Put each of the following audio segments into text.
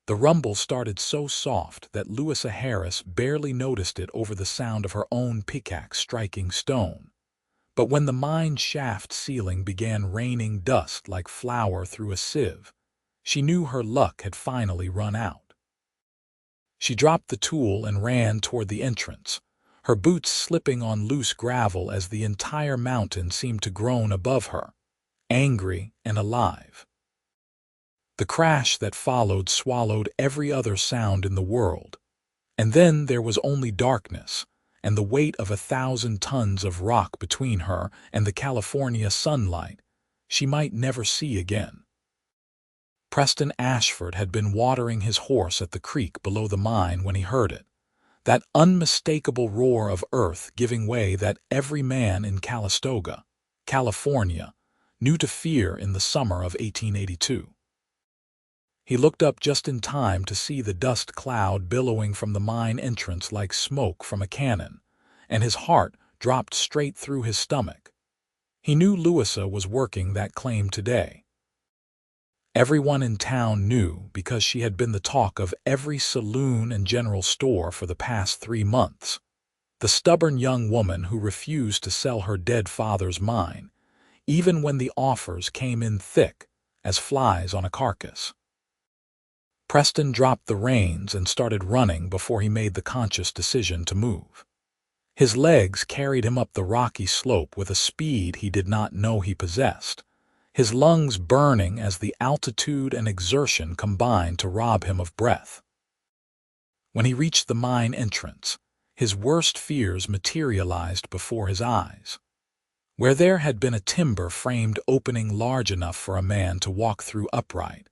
The rumble started so soft that Louisa Harris barely noticed it over the sound of her own pickaxe striking stone. But when the mine shaft ceiling began raining dust like flour through a sieve, she knew her luck had finally run out. She dropped the tool and ran toward the entrance, her boots slipping on loose gravel as the entire mountain seemed to groan above her, angry and alive. The crash that followed swallowed every other sound in the world, and then there was only darkness and the weight of 1,000 tons of rock between her and the California sunlight she might never see again. Preston Ashford had been watering his horse at the creek below the mine when he heard it, that unmistakable roar of earth giving way that every man in Calistoga, California, knew to fear in the summer of 1882. He looked up just in time to see the dust cloud billowing from the mine entrance like smoke from a cannon, and his heart dropped straight through his stomach. He knew Louisa was working that claim today. Everyone in town knew because she had been the talk of every saloon and general store for the past 3 months. The stubborn young woman who refused to sell her dead father's mine, even when the offers came in thick as flies on a carcass. Preston dropped the reins and started running before he made the conscious decision to move. His legs carried him up the rocky slope with a speed he did not know he possessed, his lungs burning as the altitude and exertion combined to rob him of breath. When he reached the mine entrance, his worst fears materialized before his eyes. Where there had been a timber-framed opening large enough for a man to walk through upright,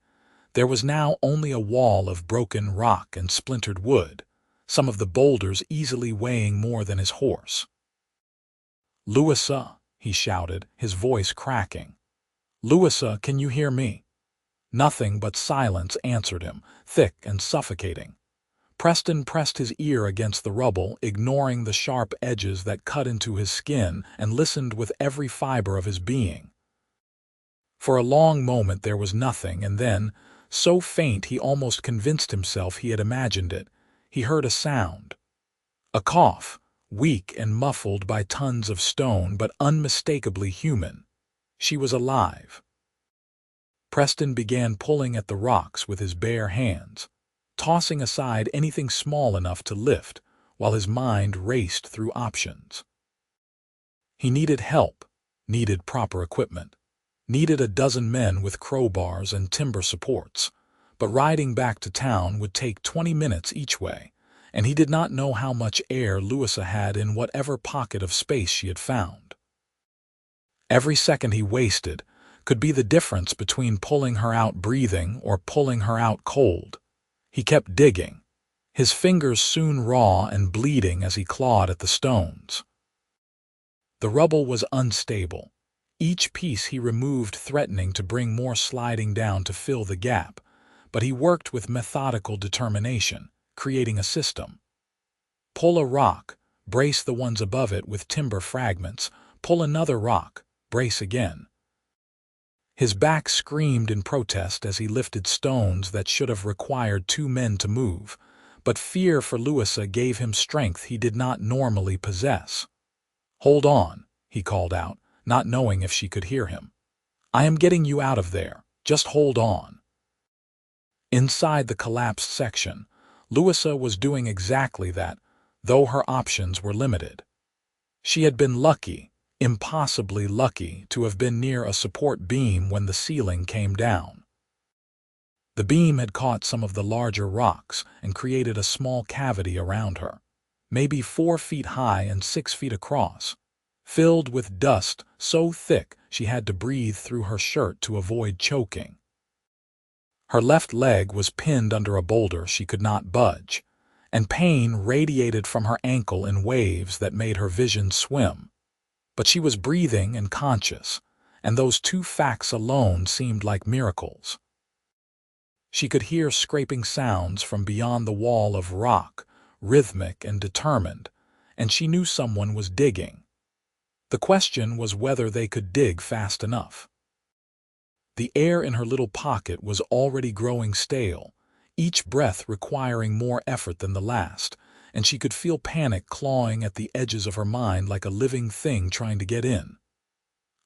there was now only a wall of broken rock and splintered wood, some of the boulders easily weighing more than his horse. "Louisa," he shouted, his voice cracking. "Louisa, can you hear me?" Nothing but silence answered him, thick and suffocating. Preston pressed his ear against the rubble, ignoring the sharp edges that cut into his skin, and listened with every fiber of his being. For a long moment there was nothing, and then, so faint he almost convinced himself he had imagined it, he heard a sound. A cough, weak and muffled by tons of stone, but unmistakably human. She was alive. Preston began pulling at the rocks with his bare hands, tossing aside anything small enough to lift, while his mind raced through options. He needed help, needed proper equipment, needed a dozen men with crowbars and timber supports, but riding back to town would take 20 minutes each way, and he did not know how much air Louisa had in whatever pocket of space she had found. Every second he wasted could be the difference between pulling her out breathing or pulling her out cold. He kept digging, his fingers soon raw and bleeding as he clawed at the stones. The rubble was unstable, each piece he removed threatening to bring more sliding down to fill the gap, but he worked with methodical determination, creating a system. Pull a rock, brace the ones above it with timber fragments, pull another rock, brace again. His back screamed in protest as he lifted stones that should have required 2 men to move, but fear for Louisa gave him strength he did not normally possess. "Hold on," he called out, not knowing if she could hear him. "I am getting you out of there. Just hold on." Inside the collapsed section, Louisa was doing exactly that, though her options were limited. She had been lucky, impossibly lucky, to have been near a support beam when the ceiling came down. The beam had caught some of the larger rocks and created a small cavity around her, maybe 4 feet high and 6 feet across, filled with dust so thick she had to breathe through her shirt to avoid choking. Her left leg was pinned under a boulder she could not budge, and pain radiated from her ankle in waves that made her vision swim. But she was breathing and conscious, and those 2 facts alone seemed like miracles. She could hear scraping sounds from beyond the wall of rock, rhythmic and determined, and she knew someone was digging. The question was whether they could dig fast enough. The air in her little pocket was already growing stale, each breath requiring more effort than the last, and she could feel panic clawing at the edges of her mind like a living thing trying to get in.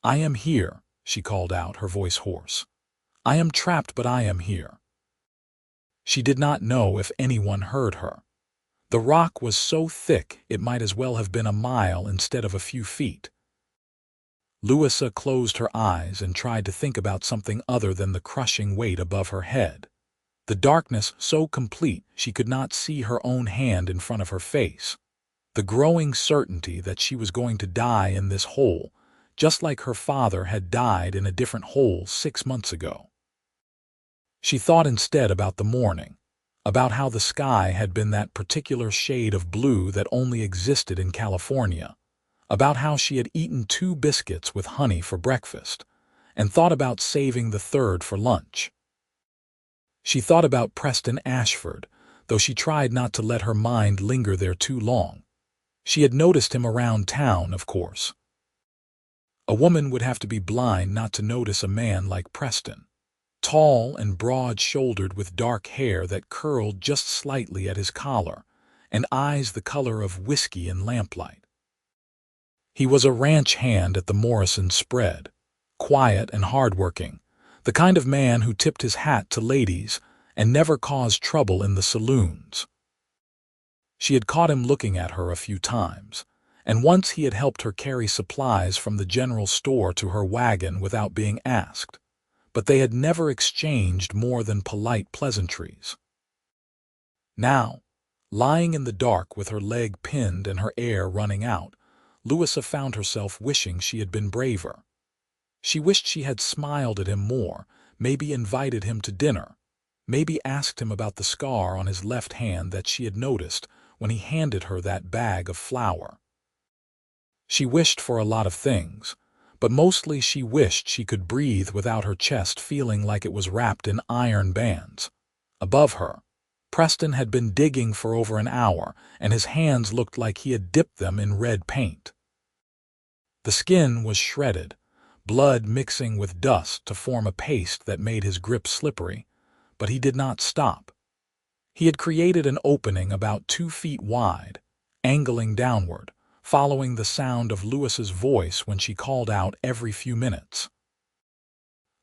"I am here," she called out, her voice hoarse. "I am trapped, but I am here." She did not know if anyone heard her. The rock was so thick it might as well have been a mile instead of a few feet. Louisa closed her eyes and tried to think about something other than the crushing weight above her head. The darkness so complete she could not see her own hand in front of her face. The growing certainty that she was going to die in this hole, just like her father had died in a different hole 6 months ago. She thought instead about the morning, about how the sky had been that particular shade of blue that only existed in California, about how she had eaten 2 biscuits with honey for breakfast, and thought about saving the third for lunch. She thought about Preston Ashford, though she tried not to let her mind linger there too long. She had noticed him around town, of course. A woman would have to be blind not to notice a man like Preston. Tall and broad-shouldered with dark hair that curled just slightly at his collar, and eyes the color of whiskey in lamplight. He was a ranch hand at the Morrison spread, quiet and hardworking, the kind of man who tipped his hat to ladies and never caused trouble in the saloons. She had caught him looking at her a few times, and once he had helped her carry supplies from the general store to her wagon without being asked, but they had never exchanged more than polite pleasantries. Now, lying in the dark with her leg pinned and her air running out, Louisa found herself wishing she had been braver. She wished she had smiled at him more, maybe invited him to dinner, maybe asked him about the scar on his left hand that she had noticed when he handed her that bag of flour. She wished for a lot of things, but mostly she wished she could breathe without her chest feeling like it was wrapped in iron bands. Above her, Preston had been digging for over an hour, and his hands looked like he had dipped them in red paint. The skin was shredded, blood mixing with dust to form a paste that made his grip slippery, but he did not stop. He had created an opening about 2 feet wide, angling downward, following the sound of Louisa's voice when she called out every few minutes.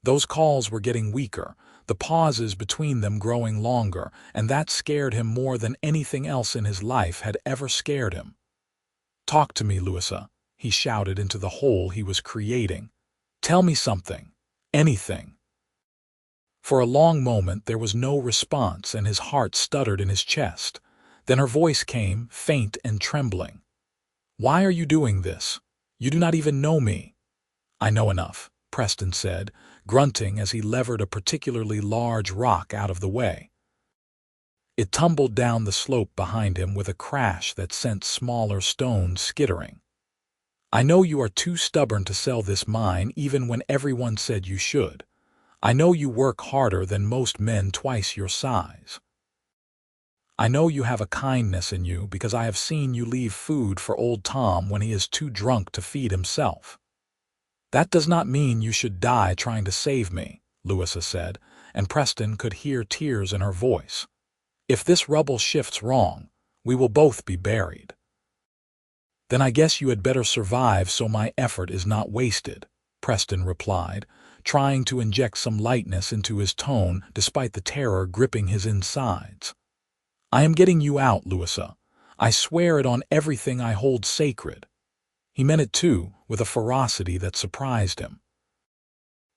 Those calls were getting weaker, the pauses between them growing longer, and that scared him more than anything else in his life had ever scared him. "Talk to me, Louisa," he shouted into the hole he was creating. "Tell me something, anything." For a long moment there was no response and his heart stuttered in his chest. Then her voice came, faint and trembling. "Why are you doing this? You do not even know me." "I know enough," Preston said, grunting as he levered a particularly large rock out of the way. It tumbled down the slope behind him with a crash that sent smaller stones skittering. "I know you are too stubborn to sell this mine even when everyone said you should. I know you work harder than most men twice your size. I know you have a kindness in you because I have seen you leave food for old Tom when he is too drunk to feed himself. That does not mean you should die trying to save me," Louisa said, and Preston could hear tears in her voice. "If this rubble shifts wrong, we will both be buried." "Then I guess you had better survive so my effort is not wasted," Preston replied, trying to inject some lightness into his tone despite the terror gripping his insides. "I am getting you out, Louisa. I swear it on everything I hold sacred." He meant it too, with a ferocity that surprised him.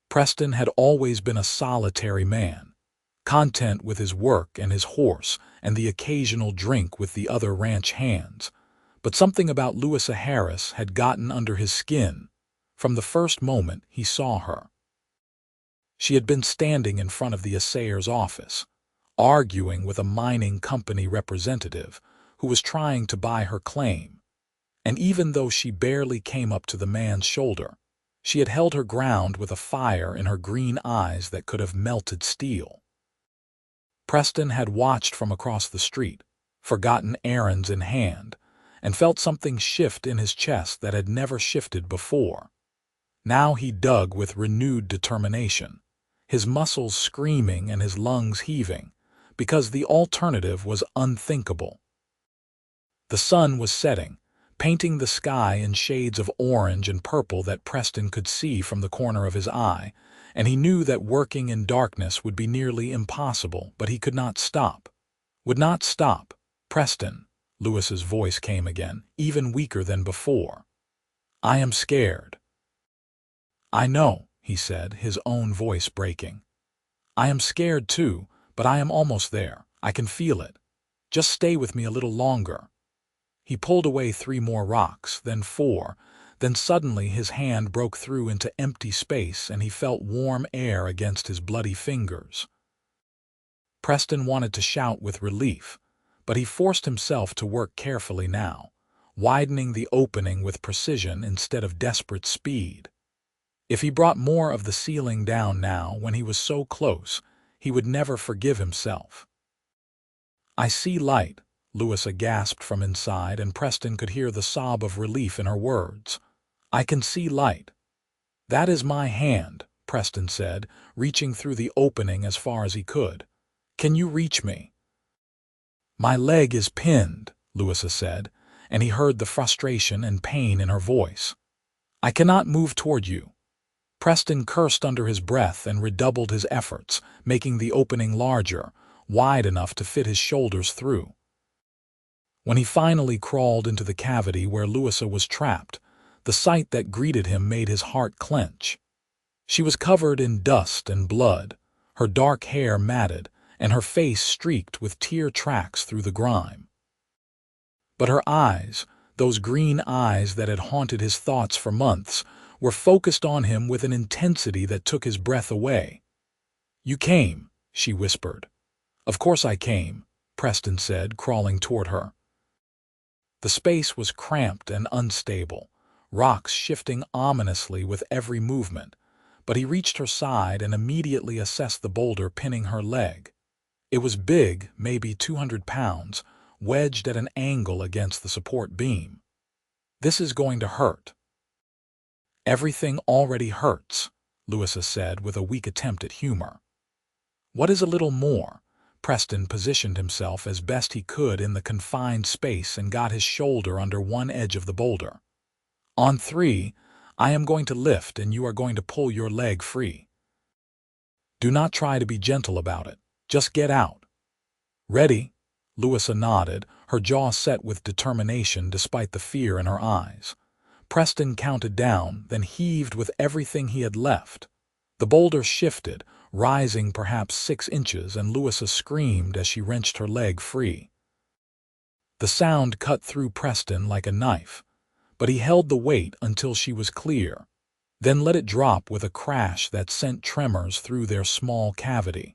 Preston had always been a solitary man, content with his work and his horse and the occasional drink with the other ranch hands, but something about Louisa Harris had gotten under his skin from the first moment he saw her. She had been standing in front of the assayer's office, arguing with a mining company representative who was trying to buy her claim, and even though she barely came up to the man's shoulder, she had held her ground with a fire in her green eyes that could have melted steel. Preston had watched from across the street, forgotten errands in hand, and felt something shift in his chest that had never shifted before. Now he dug with renewed determination, his muscles screaming and his lungs heaving, because the alternative was unthinkable. The sun was setting, painting the sky in shades of orange and purple that Preston could see from the corner of his eye, and he knew that working in darkness would be nearly impossible, but he could not stop. Would not stop. Preston, Louisa's voice came again, even weaker than before. I am scared. I know, he said, his own voice breaking. I am scared too, but I am almost there. I can feel it. Just stay with me a little longer. He pulled away 3 more rocks, then 4, then suddenly his hand broke through into empty space and he felt warm air against his bloody fingers. Preston wanted to shout with relief, but he forced himself to work carefully now, widening the opening with precision instead of desperate speed. If he brought more of the ceiling down now when he was so close, he would never forgive himself. I see light, Louisa gasped from inside, and Preston could hear the sob of relief in her words. I can see light. That is my hand, Preston said, reaching through the opening as far as he could. Can you reach me? My leg is pinned, Louisa said, and he heard the frustration and pain in her voice. I cannot move toward you. Preston cursed under his breath and redoubled his efforts, making the opening larger, wide enough to fit his shoulders through. When he finally crawled into the cavity where Louisa was trapped, the sight that greeted him made his heart clench. She was covered in dust and blood, her dark hair matted, and her face streaked with tear tracks through the grime. But her eyes, those green eyes that had haunted his thoughts for months, were focused on him with an intensity that took his breath away. You came, she whispered. Of course I came, Preston said, crawling toward her. The space was cramped and unstable, rocks shifting ominously with every movement, but he reached her side and immediately assessed the boulder pinning her leg. It was big, maybe 200 pounds, wedged at an angle against the support beam. This is going to hurt. Everything already hurts, Louisa said with a weak attempt at humor. What is a little more? Preston positioned himself as best he could in the confined space and got his shoulder under one edge of the boulder. On 3, I am going to lift and you are going to pull your leg free. Do not try to be gentle about it. Just get out. Ready? Louisa nodded, her jaw set with determination despite the fear in her eyes. Preston counted down, then heaved with everything he had left. The boulder shifted, rising perhaps 6 inches, and Louisa screamed as she wrenched her leg free. The sound cut through Preston like a knife, but he held the weight until she was clear, then let it drop with a crash that sent tremors through their small cavity.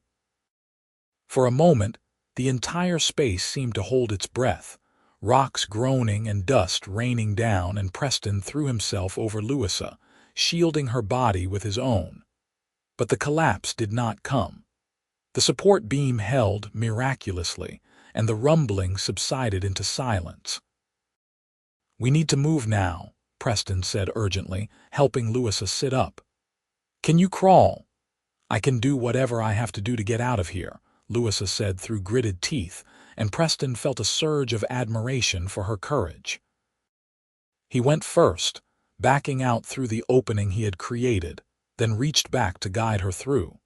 For a moment, the entire space seemed to hold its breath, rocks groaning and dust raining down, and Preston threw himself over Louisa, shielding her body with his own. But the collapse did not come. The support beam held miraculously, and the rumbling subsided into silence. We need to move now, Preston said urgently, helping Louisa sit up. Can you crawl? I can do whatever I have to do to get out of here, Louisa said through gritted teeth, and Preston felt a surge of admiration for her courage. He went first, backing out through the opening he had created, then reached back to guide her through.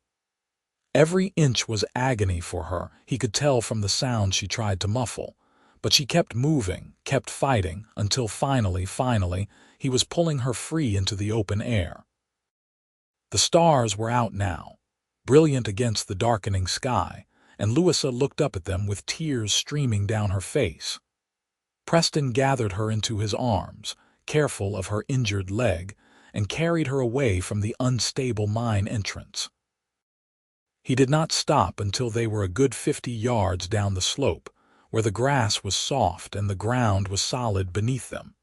Every inch was agony for her, he could tell from the sound she tried to muffle, but she kept moving, kept fighting, until finally, he was pulling her free into the open air. The stars were out now, brilliant against the darkening sky, and Louisa looked up at them with tears streaming down her face. Preston gathered her into his arms, careful of her injured leg, and carried her away from the unstable mine entrance. He did not stop until they were a good 50 yards down the slope, where the grass was soft and the ground was solid beneath them.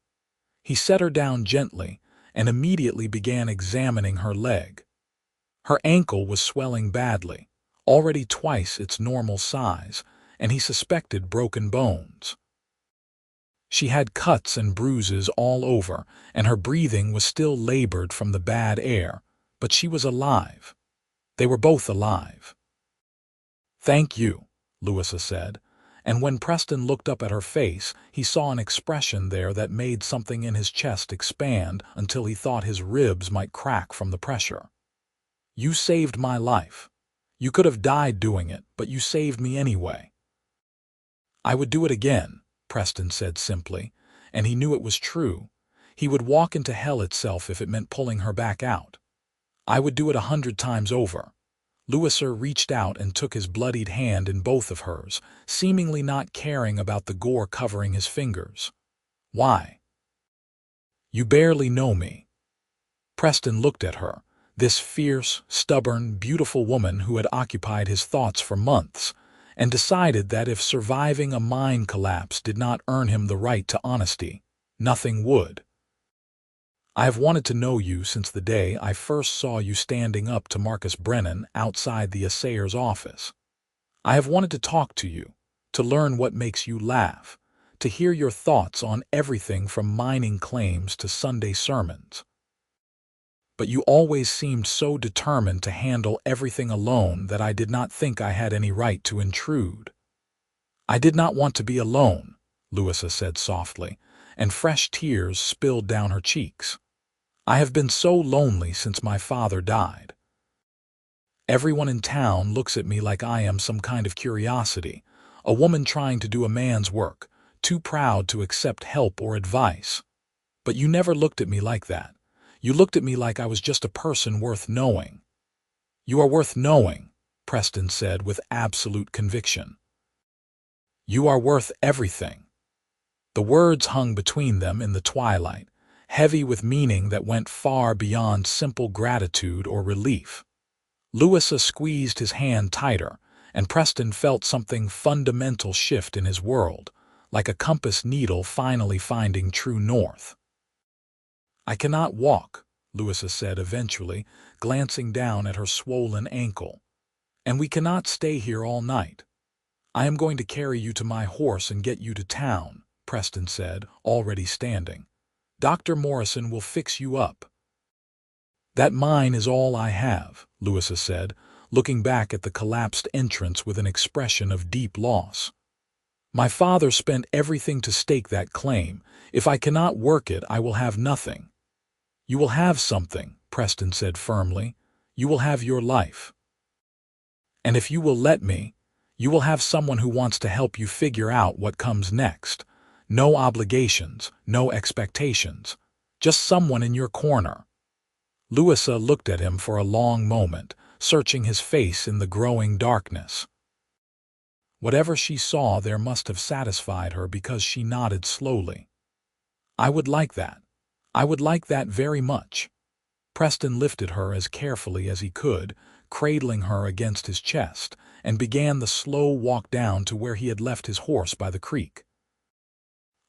He set her down gently and immediately began examining her leg. Her ankle was swelling badly, already twice its normal size, and he suspected broken bones. She had cuts and bruises all over, and her breathing was still labored from the bad air, but she was alive. They were both alive. Thank you, Louisa said, and when Preston looked up at her face, he saw an expression there that made something in his chest expand until he thought his ribs might crack from the pressure. "You saved my life. You could have died doing it, but you saved me anyway." "I would do it again," Preston said simply, and he knew it was true. He would walk into hell itself if it meant pulling her back out. "I would do it 100 times over." Louisa reached out and took his bloodied hand in both of hers, seemingly not caring about the gore covering his fingers. "Why?" "You barely know me." Preston looked at her, this fierce, stubborn, beautiful woman who had occupied his thoughts for months, and decided that if surviving a mine collapse did not earn him the right to honesty, nothing would. "I have wanted to know you since the day I first saw you standing up to Marcus Brennan outside the assayer's office. I have wanted to talk to you, to learn what makes you laugh, to hear your thoughts on everything from mining claims to Sunday sermons. But you always seemed so determined to handle everything alone that I did not think I had any right to intrude." "I did not want to be alone," Louisa said softly, and fresh tears spilled down her cheeks. "I have been so lonely since my father died. Everyone in town looks at me like I am some kind of curiosity, a woman trying to do a man's work, too proud to accept help or advice. But you never looked at me like that. You looked at me like I was just a person worth knowing." "You are worth knowing," Preston said with absolute conviction. "You are worth everything." The words hung between them in the twilight, heavy with meaning that went far beyond simple gratitude or relief. Louisa squeezed his hand tighter, and Preston felt something fundamental shift in his world, like a compass needle finally finding true north. "I cannot walk," Louisa said eventually, glancing down at her swollen ankle. "And we cannot stay here all night." "I am going to carry you to my horse and get you to town," Preston said, already standing. "Dr. Morrison will fix you up." "That mine is all I have," Louisa said, looking back at the collapsed entrance with an expression of deep loss. "My father spent everything to stake that claim. If I cannot work it, I will have nothing." "You will have something," Preston said firmly. "You will have your life. And if you will let me, you will have someone who wants to help you figure out what comes next. No obligations, no expectations. Just someone in your corner." Louisa looked at him for a long moment, searching his face in the growing darkness. Whatever she saw there must have satisfied her because she nodded slowly. "I would like that. I would like that very much." Preston lifted her as carefully as he could, cradling her against his chest, and began the slow walk down to where he had left his horse by the creek.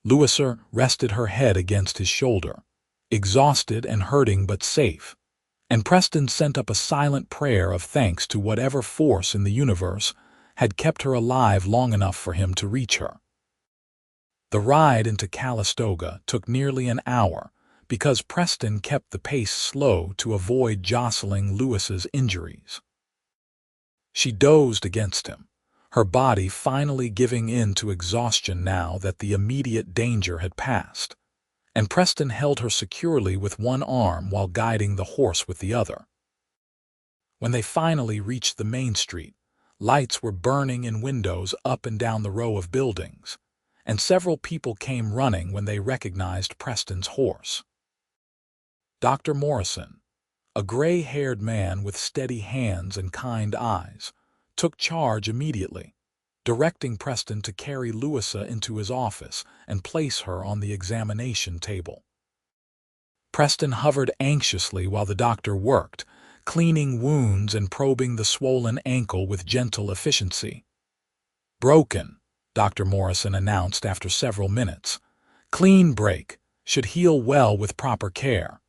Louisa rested her head against his shoulder, exhausted and hurting but safe, and Preston sent up a silent prayer of thanks to whatever force in the universe had kept her alive long enough for him to reach her. The ride into Calistoga took nearly an hour, because Preston kept the pace slow to avoid jostling Louisa's injuries. She dozed against him, her body finally giving in to exhaustion now that the immediate danger had passed, and Preston held her securely with one arm while guiding the horse with the other. When they finally reached the main street, lights were burning in windows up and down the row of buildings, and several people came running when they recognized Preston's horse. Dr. Morrison, a gray-haired man with steady hands and kind eyes, took charge immediately, directing Preston to carry Louisa into his office and place her on the examination table. Preston hovered anxiously while the doctor worked, cleaning wounds and probing the swollen ankle with gentle efficiency. "Broken," Dr. Morrison announced after several minutes. "Clean break, should heal well with proper care.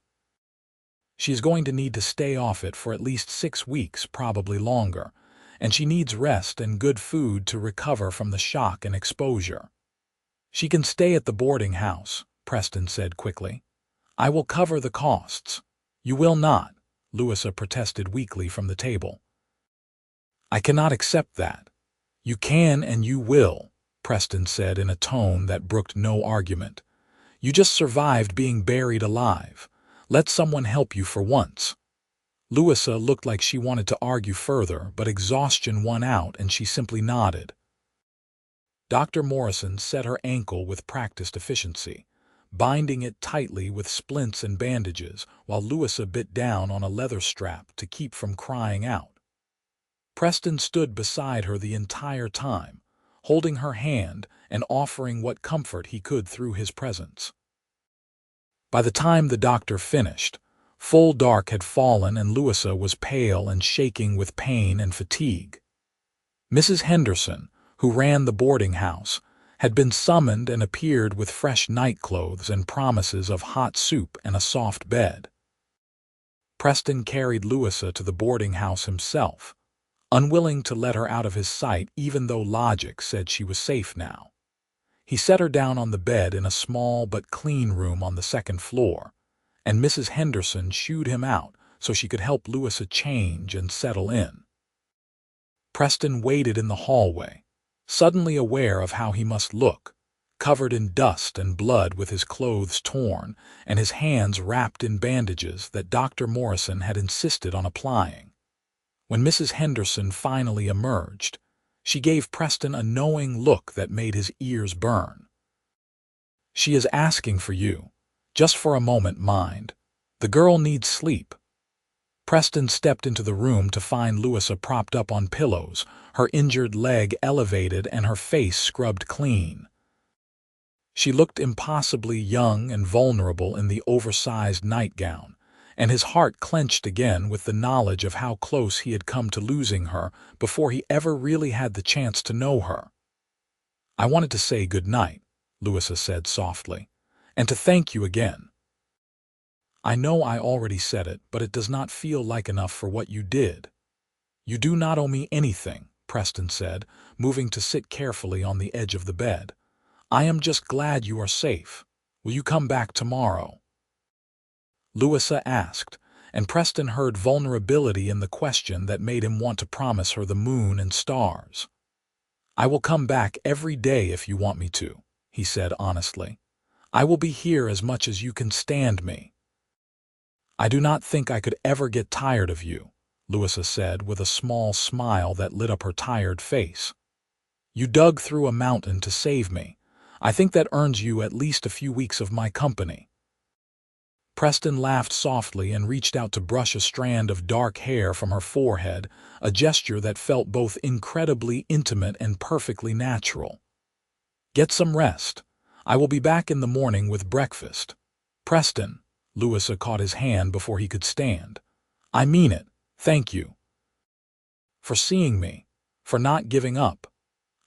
She is going to need to stay off it for at least 6 weeks, probably longer, and she needs rest and good food to recover from the shock and exposure." "She can stay at the boarding house," Preston said quickly. "I will cover the costs." "You will not," Louisa protested weakly from the table. "I cannot accept that. "You can and you will," Preston said in a tone that brooked no argument. "You just survived being buried alive. Let someone help you for once." Louisa looked like she wanted to argue further, but exhaustion won out and she simply nodded. Dr. Morrison set her ankle with practiced efficiency, binding it tightly with splints and bandages while Louisa bit down on a leather strap to keep from crying out. Preston stood beside her the entire time, holding her hand and offering what comfort he could through his presence. By the time the doctor finished, full dark had fallen and Louisa was pale and shaking with pain and fatigue. Mrs. Henderson, who ran the boarding house, had been summoned and appeared with fresh nightclothes and promises of hot soup and a soft bed. Preston carried Louisa to the boarding house himself, unwilling to let her out of his sight even though logic said she was safe now. He set her down on the bed in a small but clean room on the second floor, and Mrs. Henderson shooed him out so she could help Louisa change and settle in. Preston waited in the hallway, suddenly aware of how he must look, covered in dust and blood with his clothes torn and his hands wrapped in bandages that Dr. Morrison had insisted on applying. When Mrs. Henderson finally emerged, she gave Preston a knowing look that made his ears burn. "She is asking for you. Just for a moment, mind. The girl needs sleep." Preston stepped into the room to find Louisa propped up on pillows, her injured leg elevated and her face scrubbed clean. She looked impossibly young and vulnerable in the oversized nightgown, and his heart clenched again with the knowledge of how close he had come to losing her before he ever really had the chance to know her. "I wanted to say good night," Louisa said softly, "and to thank you again. I know I already said it, but it does not feel like enough for what you did." "You do not owe me anything," Preston said, moving to sit carefully on the edge of the bed. "I am just glad you are safe. Will you come back tomorrow?" Louisa asked, and Preston heard vulnerability in the question that made him want to promise her the moon and stars. "I will come back every day if you want me to," he said honestly. "I will be here as much as you can stand me." "I do not think I could ever get tired of you," Louisa said with a small smile that lit up her tired face. "You dug through a mountain to save me. I think that earns you at least a few weeks of my company." Preston laughed softly and reached out to brush a strand of dark hair from her forehead, a gesture that felt both incredibly intimate and perfectly natural. "Get some rest. I will be back in the morning with breakfast." "Preston," Louisa caught his hand before he could stand. "I mean it. Thank you. For seeing me. For not giving up."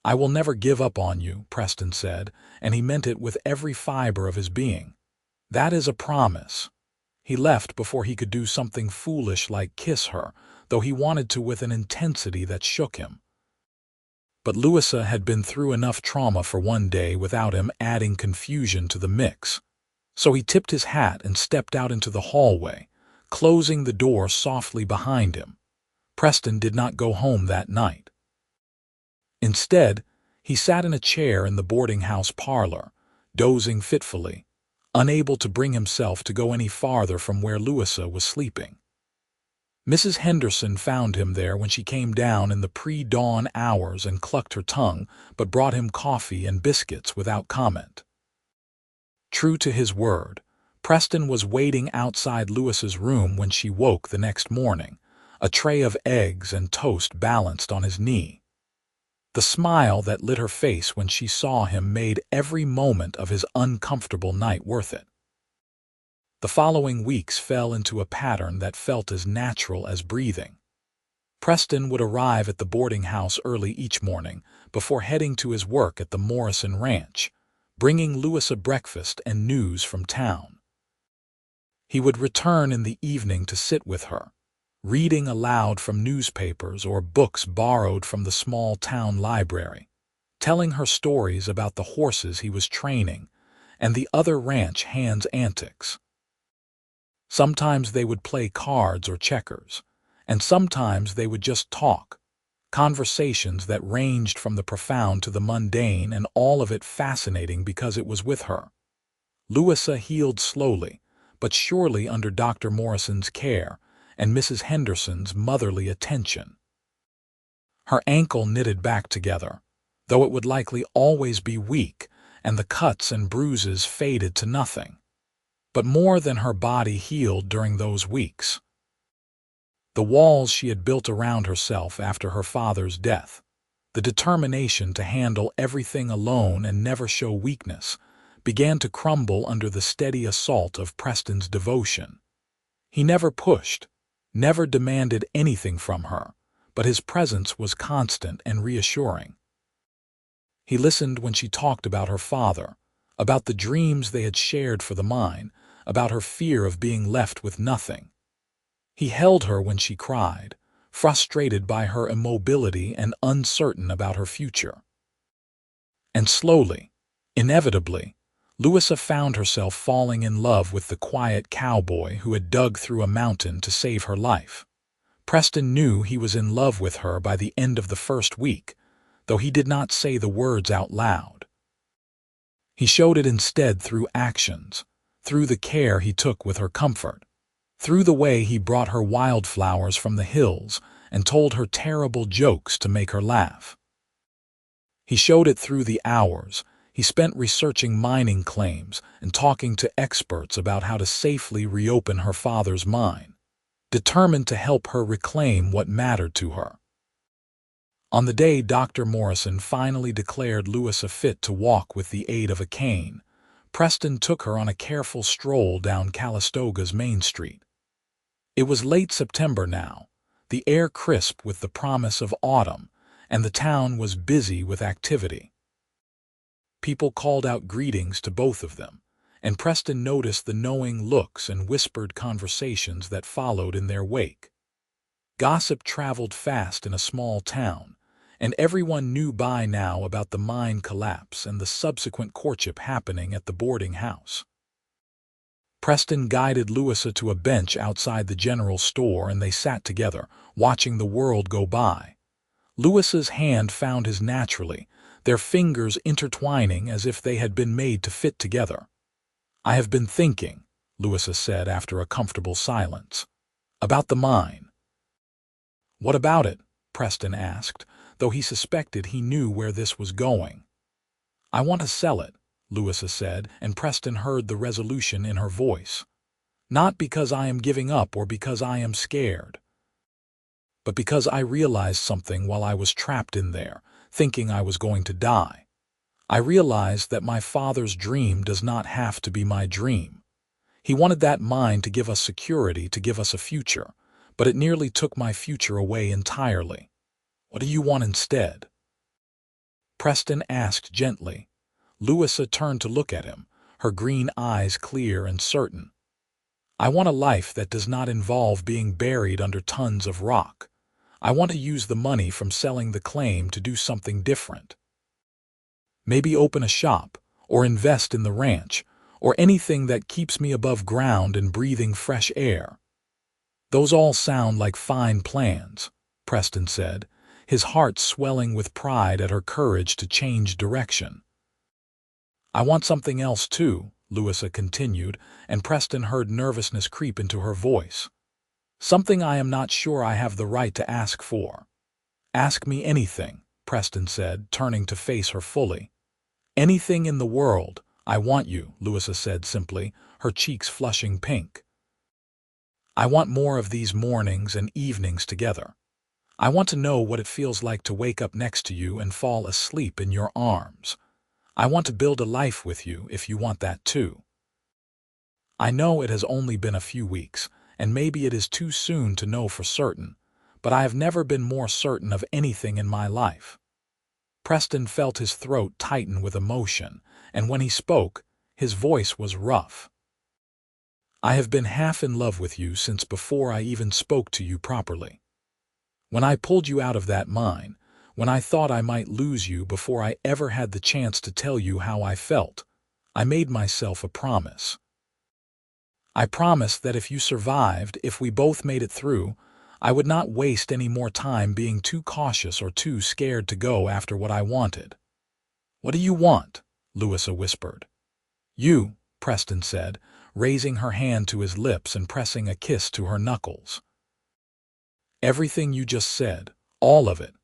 "I will never give up on you," Preston said, and he meant it with every fiber of his being. "That is a promise." He left before he could do something foolish like kiss her, though he wanted to with an intensity that shook him. But Louisa had been through enough trauma for one day without him adding confusion to the mix. So he tipped his hat and stepped out into the hallway, closing the door softly behind him. Preston did not go home that night. Instead, he sat in a chair in the boarding house parlor, dozing fitfully, unable to bring himself to go any farther from where Louisa was sleeping. Mrs. Henderson found him there when she came down in the pre-dawn hours and clucked her tongue, but brought him coffee and biscuits without comment. True to his word, Preston was waiting outside Louisa's room when she woke the next morning, a tray of eggs and toast balanced on his knee. The smile that lit her face when she saw him made every moment of his uncomfortable night worth it. The following weeks fell into a pattern that felt as natural as breathing. Preston would arrive at the boarding house early each morning before heading to his work at the Morrison Ranch, bringing Louisa breakfast and news from town. He would return in the evening to sit with her, reading aloud from newspapers or books borrowed from the small town library, telling her stories about the horses he was training and the other ranch hands' antics. Sometimes they would play cards or checkers, and sometimes they would just talk, conversations that ranged from the profound to the mundane, and all of it fascinating because it was with her. Louisa healed slowly, but surely under Dr. Morrison's care and Mrs. Henderson's motherly attention. Her ankle knitted back together, though it would likely always be weak, and the cuts and bruises faded to nothing. But more than her body healed during those weeks. The walls she had built around herself after her father's death, the determination to handle everything alone and never show weakness, began to crumble under the steady assault of Preston's devotion. He never pushed, never demanded anything from her, but his presence was constant and reassuring. He listened when she talked about her father, about the dreams they had shared for the mine, about her fear of being left with nothing. He held her when she cried, frustrated by her immobility and uncertain about her future. And slowly, inevitably, Louisa found herself falling in love with the quiet cowboy who had dug through a mountain to save her life. Preston knew he was in love with her by the end of the first week, though he did not say the words out loud. He showed it instead through actions, through the care he took with her comfort, through the way he brought her wildflowers from the hills and told her terrible jokes to make her laugh. He showed it through the hours he spent researching mining claims and talking to experts about how to safely reopen her father's mine, determined to help her reclaim what mattered to her. On the day Dr. Morrison finally declared Louisa fit to walk with the aid of a cane, Preston took her on a careful stroll down Calistoga's Main Street. It was late September now, the air crisp with the promise of autumn, and the town was busy with activity. People called out greetings to both of them, and Preston noticed the knowing looks and whispered conversations that followed in their wake. Gossip traveled fast in a small town, and everyone knew by now about the mine collapse and the subsequent courtship happening at the boarding house. Preston guided Louisa to a bench outside the general store, and they sat together, watching the world go by. Louisa's hand found his naturally, their fingers intertwining as if they had been made to fit together. "I have been thinking," Louisa said after a comfortable silence, "about the mine." "What about it?" Preston asked, though he suspected he knew where this was going. "I want to sell it," Louisa said, and Preston heard the resolution in her voice. "Not because I am giving up or because I am scared, but because I realized something while I was trapped in there, thinking I was going to die. I realized that my father's dream does not have to be my dream. He wanted that mine to give us security, to give us a future, but it nearly took my future away entirely. What do you want instead?" Preston asked gently. Louisa turned to look at him, her green eyes clear and certain. "I want a life that does not involve being buried under tons of rock. I want to use the money from selling the claim to do something different. Maybe open a shop, or invest in the ranch, or anything that keeps me above ground and breathing fresh air." "Those all sound like fine plans," Preston said, his heart swelling with pride at her courage to change direction. "I want something else too," Louisa continued, and Preston heard nervousness creep into her voice. "Something I am not sure I have the right to ask for." "Ask me anything," Preston said, turning to face her fully. "Anything in the world. I want you," Louisa said simply, her cheeks flushing pink. "I want more of these mornings and evenings together. I want to know what it feels like to wake up next to you and fall asleep in your arms. I want to build a life with you if you want that too. I know it has only been a few weeks, and maybe it is too soon to know for certain, but I have never been more certain of anything in my life." Preston felt his throat tighten with emotion, and when he spoke, his voice was rough. "I have been half in love with you since before I even spoke to you properly. When I pulled you out of that mine, when I thought I might lose you before I ever had the chance to tell you how I felt, I made myself a promise. I promised that if you survived, if we both made it through, I would not waste any more time being too cautious or too scared to go after what I wanted. "What do you want?" Louisa whispered. "You," Preston said, raising her hand to his lips and pressing a kiss to her knuckles. "Everything you just said, all of it.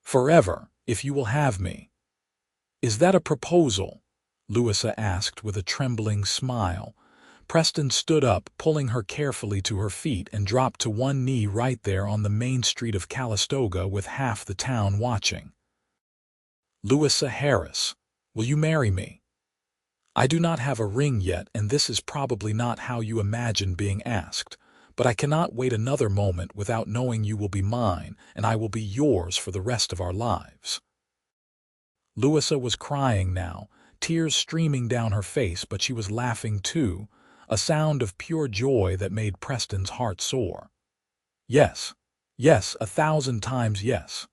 Forever, if you will have me." "Is that a proposal?" Louisa asked with a trembling smile. Preston stood up, pulling her carefully to her feet, and dropped to one knee right there on the main street of Calistoga with half the town watching. "Louisa Harris, will you marry me? I do not have a ring yet, and this is probably not how you imagine being asked, but I cannot wait another moment without knowing you will be mine, and I will be yours for the rest of our lives." Louisa was crying now, tears streaming down her face, but she was laughing too, a sound of pure joy that made Preston's heart soar. "Yes, yes, 1,000 times yes."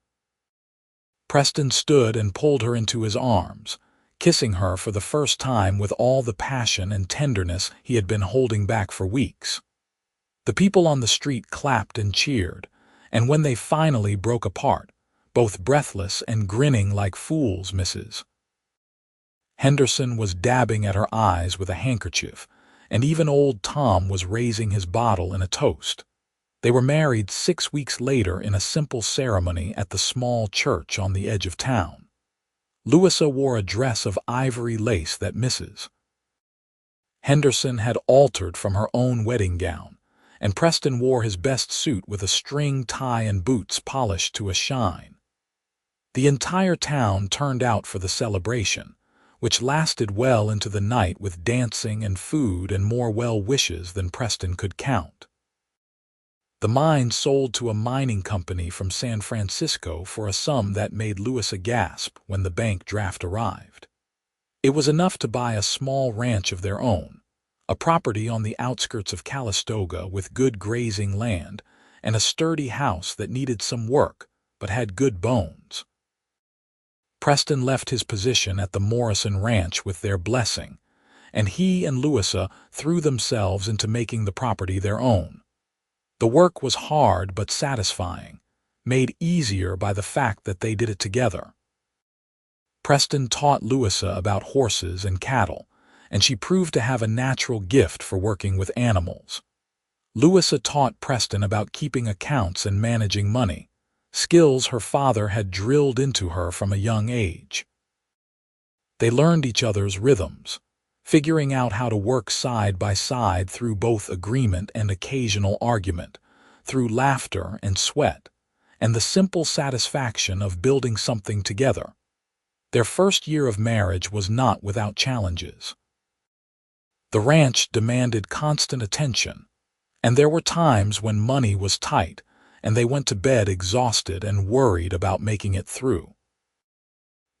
Preston stood and pulled her into his arms, kissing her for the first time with all the passion and tenderness he had been holding back for weeks. The people on the street clapped and cheered, and when they finally broke apart, both breathless and grinning like fools, Mrs. Henderson was dabbing at her eyes with a handkerchief, and even old Tom was raising his bottle in a toast. They were married 6 weeks later in a simple ceremony at the small church on the edge of town. Louisa wore a dress of ivory lace that Mrs. Henderson had altered from her own wedding gown, and Preston wore his best suit with a string tie and boots polished to a shine. The entire town turned out for the celebration, which lasted well into the night with dancing and food and more well wishes than Preston could count. The mine sold to a mining company from San Francisco for a sum that made Louisa gasp when the bank draft arrived. It was enough to buy a small ranch of their own, a property on the outskirts of Calistoga with good grazing land, and a sturdy house that needed some work but had good bones. Preston left his position at the Morrison Ranch with their blessing, and he and Louisa threw themselves into making the property their own. The work was hard but satisfying, made easier by the fact that they did it together. Preston taught Louisa about horses and cattle, and she proved to have a natural gift for working with animals. Louisa taught Preston about keeping accounts and managing money, skills her father had drilled into her from a young age. They learned each other's rhythms, figuring out how to work side by side through both agreement and occasional argument, through laughter and sweat, and the simple satisfaction of building something together. Their first year of marriage was not without challenges. The ranch demanded constant attention, and there were times when money was tight, and they went to bed exhausted and worried about making it through.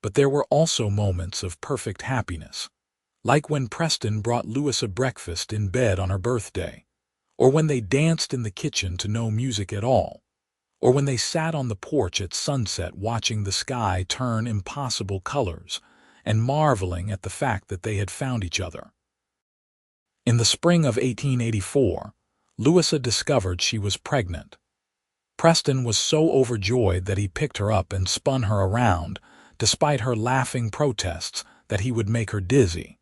But there were also moments of perfect happiness, like when Preston brought Louisa breakfast in bed on her birthday, or when they danced in the kitchen to no music at all, or when they sat on the porch at sunset watching the sky turn impossible colors and marveling at the fact that they had found each other. In the spring of 1884, Louisa discovered she was pregnant. Preston was so overjoyed that he picked her up and spun her around, despite her laughing protests that he would make her dizzy.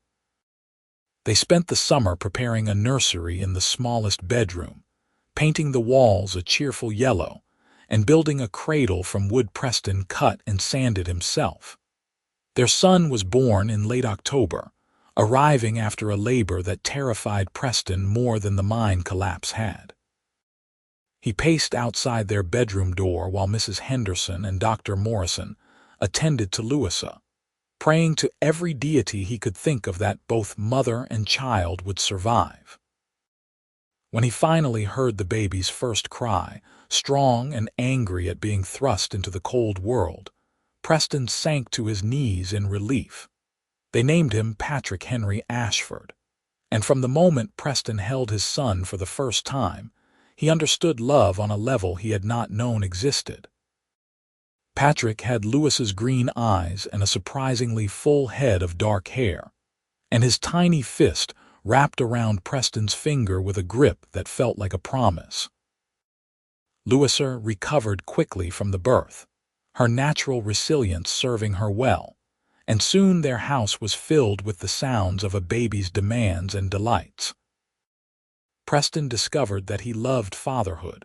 They spent the summer preparing a nursery in the smallest bedroom, painting the walls a cheerful yellow, and building a cradle from wood Preston cut and sanded himself. Their son was born in late October, arriving after a labor that terrified Preston more than the mine collapse had. He paced outside their bedroom door while Mrs. Henderson and Dr. Morrison attended to Louisa, praying to every deity he could think of that both mother and child would survive. When he finally heard the baby's first cry, strong and angry at being thrust into the cold world, Preston sank to his knees in relief. They named him Patrick Henry Ashford, and from the moment Preston held his son for the first time, he understood love on a level he had not known existed. Patrick had Louisa's green eyes and a surprisingly full head of dark hair, and his tiny fist wrapped around Preston's finger with a grip that felt like a promise. Louisa recovered quickly from the birth, her natural resilience serving her well, and soon their house was filled with the sounds of a baby's demands and delights. Preston discovered that he loved fatherhood,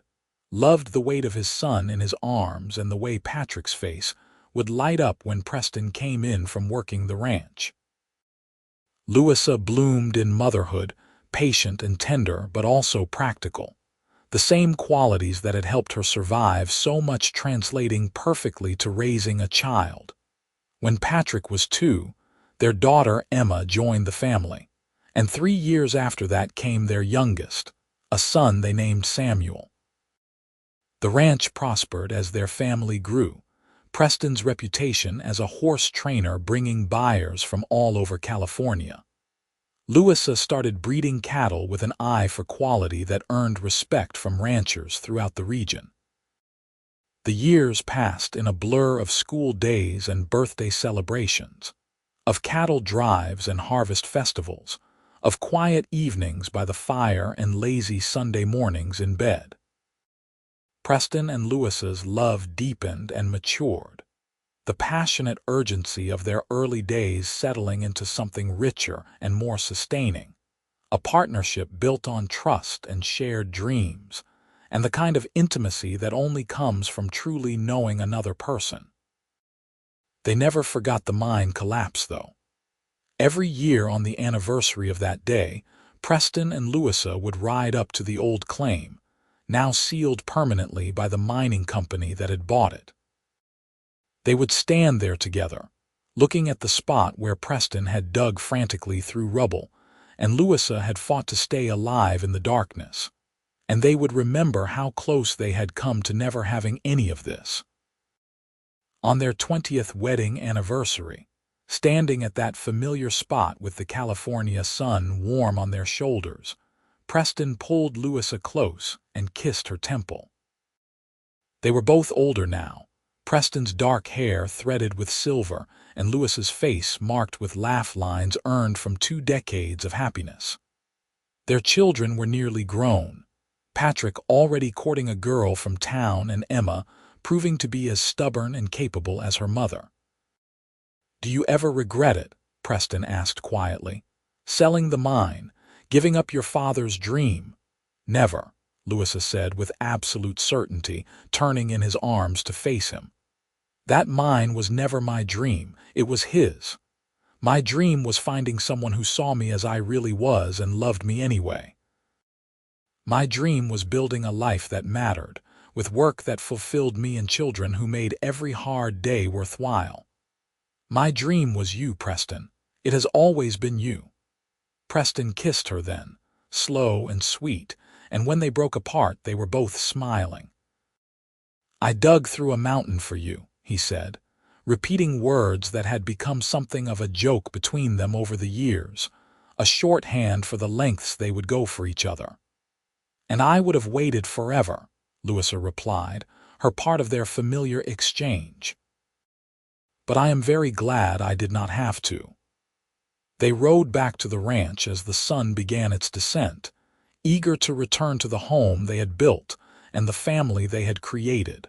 loved the weight of his son in his arms and the way Patrick's face would light up when Preston came in from working the ranch. Louisa bloomed in motherhood, patient and tender but also practical, the same qualities that had helped her survive so much translating perfectly to raising a child. When Patrick was 2, their daughter Emma joined the family, and 3 years after that came their youngest, a son they named Samuel. The ranch prospered as their family grew, Preston's reputation as a horse trainer bringing buyers from all over California. Louisa started breeding cattle with an eye for quality that earned respect from ranchers throughout the region. The years passed in a blur of school days and birthday celebrations, of cattle drives and harvest festivals, of quiet evenings by the fire and lazy Sunday mornings in bed. Preston and Louisa's love deepened and matured, the passionate urgency of their early days settling into something richer and more sustaining, a partnership built on trust and shared dreams, and the kind of intimacy that only comes from truly knowing another person. They never forgot the mine collapse, though. Every year on the anniversary of that day, Preston and Louisa would ride up to the old claim, now sealed permanently by the mining company that had bought it. They would stand there together, looking at the spot where Preston had dug frantically through rubble, and Louisa had fought to stay alive in the darkness, and they would remember how close they had come to never having any of this. On their 20th wedding anniversary, standing at that familiar spot with the California sun warm on their shoulders, Preston pulled Louisa close and kissed her temple. They were both older now, Preston's dark hair threaded with silver and Louisa's face marked with laugh lines earned from 2 decades of happiness. Their children were nearly grown, Patrick already courting a girl from town and Emma proving to be as stubborn and capable as her mother. "Do you ever regret it?" Preston asked quietly. "Selling the mine, giving up your father's dream?" "Never," Louisa said with absolute certainty, turning in his arms to face him. "That mine was never my dream, it was his. My dream was finding someone who saw me as I really was and loved me anyway. My dream was building a life that mattered, with work that fulfilled me and children who made every hard day worthwhile. My dream was you, Preston. It has always been you." Preston kissed her then, slow and sweet, and when they broke apart they were both smiling. "I dug through a mountain for you," he said, repeating words that had become something of a joke between them over the years, a shorthand for the lengths they would go for each other. "And I would have waited forever," Louisa replied, her part of their familiar exchange. "But I am very glad I did not have to." They rode back to the ranch as the sun began its descent, eager to return to the home they had built and the family they had created.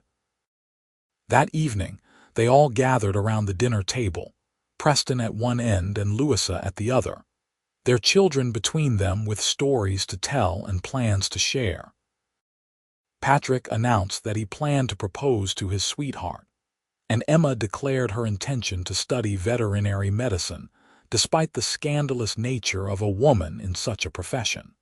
That evening, they all gathered around the dinner table, Preston at one end and Louisa at the other, their children between them with stories to tell and plans to share. Patrick announced that he planned to propose to his sweetheart, and Emma declared her intention to study veterinary medicine, despite the scandalous nature of a woman in such a profession.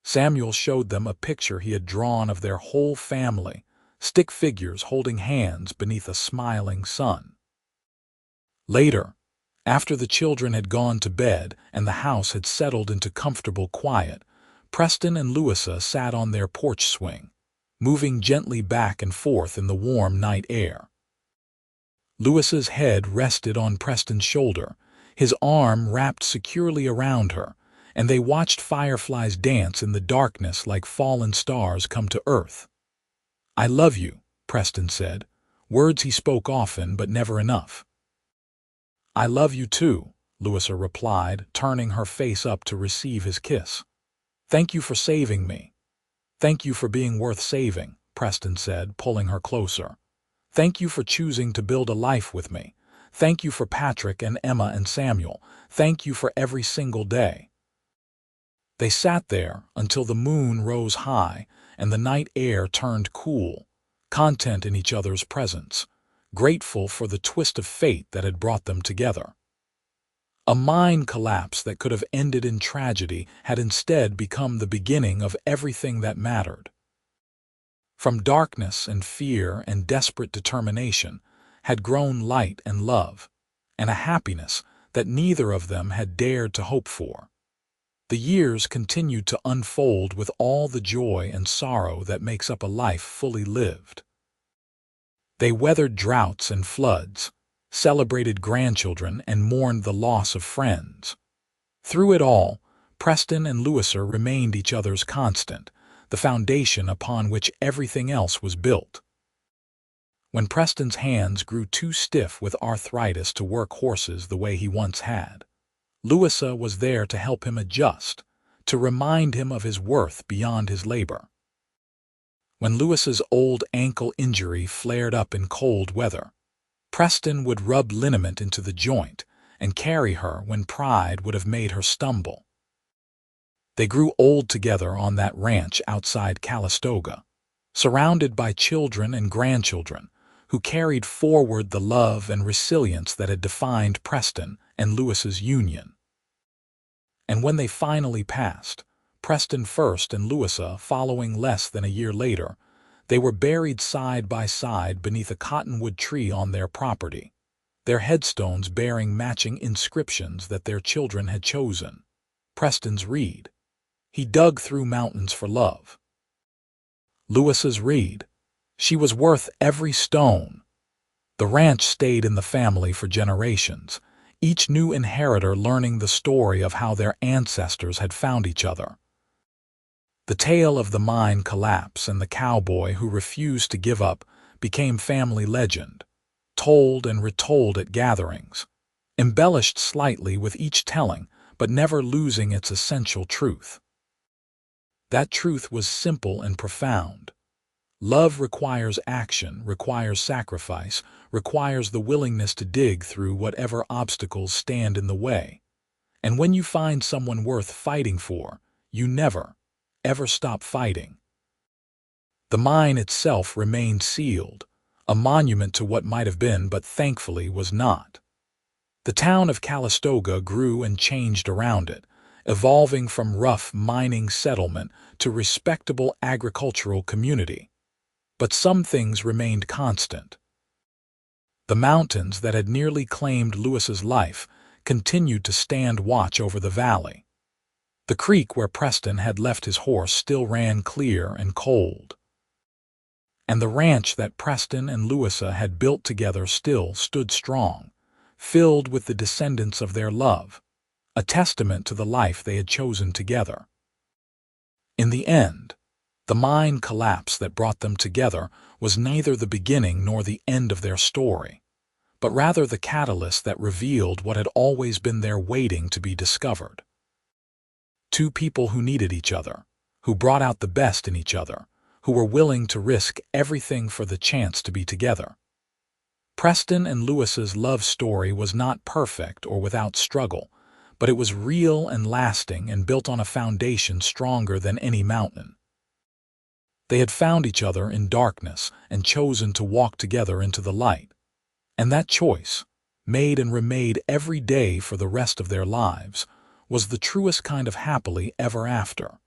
Samuel showed them a picture he had drawn of their whole family, stick figures holding hands beneath a smiling sun. Later, after the children had gone to bed and the house had settled into comfortable quiet, Preston and Louisa sat on their porch swing, moving gently back and forth in the warm night air. Louisa's head rested on Preston's shoulder, his arm wrapped securely around her, and they watched fireflies dance in the darkness like fallen stars come to earth. "I love you," Preston said, words he spoke often but never enough. "I love you too," Louisa replied, turning her face up to receive his kiss. "Thank you for saving me." "Thank you for being worth saving," Preston said, pulling her closer. "Thank you for choosing to build a life with me. Thank you for Patrick and Emma and Samuel. Thank you for every single day." They sat there until the moon rose high and the night air turned cool, content in each other's presence, grateful for the twist of fate that had brought them together. A mine collapse that could have ended in tragedy had instead become the beginning of everything that mattered. From darkness and fear and desperate determination had grown light and love, and a happiness that neither of them had dared to hope for. The years continued to unfold with all the joy and sorrow that makes up a life fully lived. They weathered droughts and floods, celebrated grandchildren, and mourned the loss of friends. Through it all, Preston and Louisa remained each other's constant, the foundation upon which everything else was built. When Preston's hands grew too stiff with arthritis to work horses the way he once had, Louisa was there to help him adjust, to remind him of his worth beyond his labor. When Louisa's old ankle injury flared up in cold weather, Preston would rub liniment into the joint and carry her when pride would have made her stumble. They grew old together on that ranch outside Calistoga, surrounded by children and grandchildren who carried forward the love and resilience that had defined Preston and Louisa's union. And when they finally passed, Preston first and Louisa following less than a year later, they were buried side by side beneath a cottonwood tree on their property, their headstones bearing matching inscriptions that their children had chosen. Preston's read, "He dug through mountains for love." Louisa's read, "She was worth every stone." The ranch stayed in the family for generations, each new inheritor learning the story of how their ancestors had found each other. The tale of the mine collapse and the cowboy who refused to give up became family legend, told and retold at gatherings, embellished slightly with each telling, but never losing its essential truth. That truth was simple and profound. Love requires action, requires sacrifice, requires the willingness to dig through whatever obstacles stand in the way. And when you find someone worth fighting for, you never, ever stop fighting. The mine itself remained sealed, a monument to what might have been but thankfully was not. The town of Calistoga grew and changed around it, evolving from rough mining settlement to respectable agricultural community. But some things remained constant. The mountains that had nearly claimed Louisa's life continued to stand watch over the valley. The creek where Preston had left his horse still ran clear and cold. And the ranch that Preston and Louisa had built together still stood strong, filled with the descendants of their love, a testament to the life they had chosen together. In the end, the mine collapse that brought them together was neither the beginning nor the end of their story, but rather the catalyst that revealed what had always been there waiting to be discovered. Two people who needed each other, who brought out the best in each other, who were willing to risk everything for the chance to be together. Preston and Louisa's love story was not perfect or without struggle, but it was real and lasting and built on a foundation stronger than any mountain. They had found each other in darkness and chosen to walk together into the light. And that choice, made and remade every day for the rest of their lives, was the truest kind of happily ever after.